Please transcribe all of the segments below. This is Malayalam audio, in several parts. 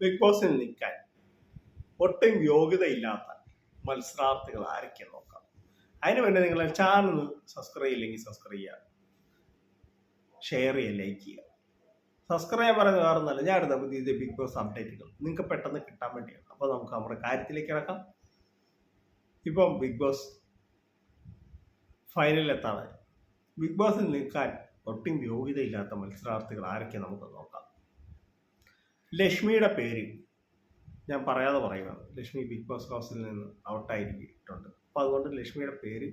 ബിഗ് ബോസിൽ നിൽക്കാൻ ഒട്ടും യോഗ്യതയില്ലാത്ത മത്സരാർത്ഥികൾ ആരൊക്കെ നോക്കാം. അതിന് വേണ്ടി നിങ്ങൾ ചാനൽ സബ്സ്ക്രൈബ് ചെയ്യില്ലെങ്കിൽ സബ്സ്ക്രൈബ് ചെയ്യുക, ഷെയർ ചെയ്യുക, ലൈക്ക് ചെയ്യുക. സബ്സ്ക്രൈബ് ചെയ്യാൻ പറയുന്നത് വേറെ ഒന്നല്ല, ഞാൻ എടുത്ത പുതിയ ബിഗ് ബോസ് അപ്ഡേറ്റുകൾ നിങ്ങൾക്ക് പെട്ടെന്ന് കിട്ടാൻ വേണ്ടിയാണ്. അപ്പോൾ നമുക്ക് നമ്മുടെ കാര്യത്തിലേക്ക് കിടക്കാം. ഇപ്പം ബിഗ് ബോസ് ഫൈനലിലെത്താണ്. ബിഗ് ബോസിൽ നിൽക്കാൻ ഒട്ടും യോഗ്യതയില്ലാത്ത മത്സരാർത്ഥികൾ ആരൊക്കെ നമുക്ക് നോക്കാം. ലക്ഷ്മിയുടെ പേര് ഞാൻ പറയാതെ പറയുകയാണ്. ലക്ഷ്മി ബിഗ് ബോസ് ഹൗസിൽ നിന്ന് ഔട്ടായിരിക്കിട്ടുണ്ട്. അപ്പോൾ അതുകൊണ്ട് ലക്ഷ്മിയുടെ പേര്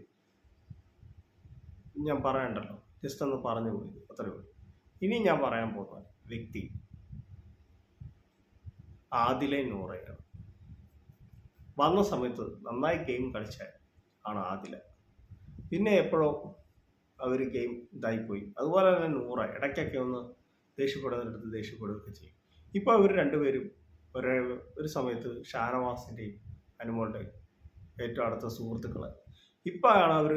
ഞാൻ പറയണ്ടല്ലോ, ജസ്റ്റ് ഒന്ന് പറഞ്ഞു പോയി, അത്രയേ ഉള്ളൂ. ഇനി ഞാൻ പറയാൻ പോകുന്ന വ്യക്തി ആദില നൂറയാണ്. വന്ന സമയത്ത് നന്നായി ഗെയിം കളിച്ച ആണ് ആദില. പിന്നെ എപ്പോഴോ അവർ ഗെയിം ഇതായിപ്പോയി. അതുപോലെ തന്നെ നൂറ ഇടയ്ക്കൊക്കെ ഒന്ന് ദേഷ്യപ്പെടുന്നിടത്ത് ദേഷ്യപ്പെടുകയൊക്കെ ചെയ്യും. ഇപ്പോൾ അവർ രണ്ടുപേരും ഒരു സമയത്ത് ഷാനവാസിൻ്റെയും അനുമോളുടെയും ഏറ്റവും അടുത്ത സുഹൃത്തുക്കൾ. ഇപ്പോഴാണ് അവർ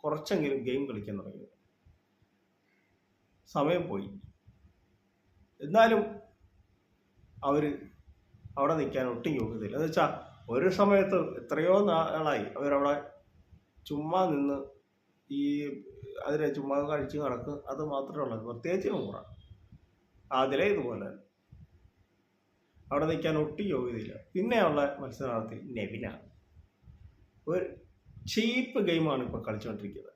കുറച്ചെങ്കിലും ഗെയിം കളിക്കാൻ തുടങ്ങിയത്. സമയം പോയി, എന്നാലും അവർ അവിടെ നിൽക്കാൻ ഒട്ടും യോഗ്യതയില്ല. എന്ന് വെച്ചാൽ ഒരു സമയത്ത് എത്രയോ നാളായി അവരവിടെ ചുമ്മാ നിന്ന് അതിനെ ചുമ്മാ കഴിച്ച് നടക്കുക, അത് മാത്രമേ ഉള്ളത്. പ്രത്യേകിച്ച് നൂറ അതിലെ ഇതുപോലെ അവിടെ നിൽക്കാൻ ഒട്ടും യോഗ്യതയില്ല. പിന്നെയുള്ള മത്സരാർത്ഥി നെവിനാണ്. ഒരു ചീപ്പ് ഗെയിമാണ് ഇപ്പോൾ കളിച്ചുകൊണ്ടിരിക്കുന്നത്.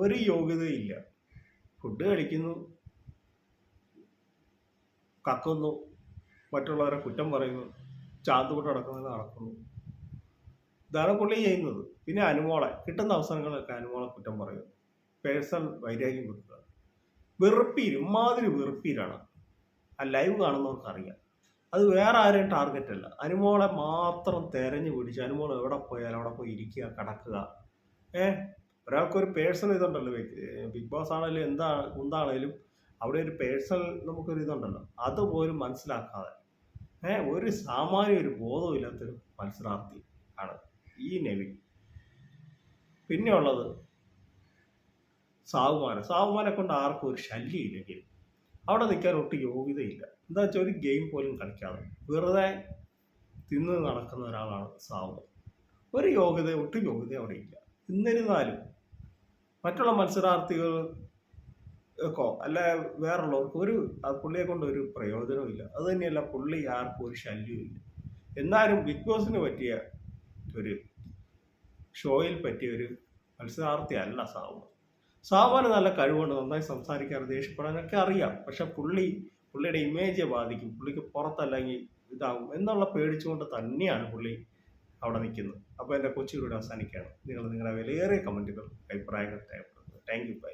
ഒരു യോഗ്യതയില്ല. ഫുഡ് കഴിക്കുന്നു, കക്കുന്നു, മറ്റുള്ളവരെ കുറ്റം പറയുന്നു, ചാന്തുകൊണ്ട് നടക്കുന്നു. ഇതാണ് പുള്ളി ചെയ്യുന്നത്. പിന്നെ അനുമോളെ കിട്ടുന്ന അവസരങ്ങളൊക്കെ അനുമോളെ കുറ്റം പറയുന്നു, പേഴ്സണൽ വൈരാഗ്യം കൊടുക്കുക. ഇമാതിരി വെറുപ്പീരാണ്. ആ ലൈവ് കാണുന്നവർക്ക് അറിയാം. അത് വേറെ ആരെയും ടാർഗറ്റ് അല്ല, അനുമോളെ മാത്രം തെരഞ്ഞു പിടിച്ച് അനുമോൾ എവിടെ പോയാലും അവിടെ പോയി ഇരിക്കുക, കിടക്കുക. ഒരാൾക്കൊരു പേഴ്സണൽ ഇതുണ്ടല്ലോ, ബിഗ് ബോസ് ആണെങ്കിലും എന്താണേലും അവിടെ ഒരു പേഴ്സണൽ നമുക്കൊരു ഇതുണ്ടല്ലോ, അതുപോലും മനസ്സിലാക്കാതെ ഒരു സാമാന്യ ഒരു ബോധമില്ലാത്തൊരു മത്സരാർത്ഥി ആണ് ഈ നെവിൻ. പിന്നെ ഉള്ളത് സാവുമാനെ കൊണ്ട് ആർക്കും ഒരു ശല്യം ഇല്ലെങ്കിൽ അവിടെ നിൽക്കാൻ ഒട്ടും യോഗ്യതയില്ല. എന്താ വെച്ചാൽ ഒരു ഗെയിം പോലും കളിക്കാതെ വെറുതെ തിന്ന് നടക്കുന്ന ഒരാളാണ് സാവു. ഒട്ടും യോഗ്യത അവിടെ ഇല്ല. എന്നിരുന്നാലും മറ്റുള്ള മത്സരാർത്ഥികൾക്കോ അല്ല വേറുള്ളവർക്ക് പുള്ളിയെ കൊണ്ട് ഒരു പ്രയോജനവും ഇല്ല. അത് തന്നെയല്ല, പുള്ളി ആർക്കും ഒരു ശല്യവും ഇല്ല. എന്നാലും ബിഗ് ബോസിന് പറ്റിയ ഒരു ഷോയിൽ പറ്റിയ ഒരു മത്സരാർത്ഥി അല്ല സാവുമാന് നല്ല കഴിവുണ്ട്, നന്നായി സംസാരിക്കാൻ, ദേഷ്യപ്പെടാനൊക്കെ അറിയാം. പക്ഷെ പുള്ളിയുടെ ഇമേജ് ബാധിക്കും, പുള്ളിക്ക് പുറത്തല്ലെങ്കിൽ ഇതാകും എന്നുള്ള പേടിച്ചുകൊണ്ട് തന്നെയാണ് പുള്ളി അവിടെ നിൽക്കുന്നത്. അപ്പോൾ എൻ്റെ കൊച്ചു കൂടെ അവസാനിക്കുകയാണ്. നിങ്ങളുടെ വിലയേറിയ കമൻറ്റുകൾ, അഭിപ്രായങ്ങൾ രേഖപ്പെടുത്തുന്നത്. Thank you. ബൈ.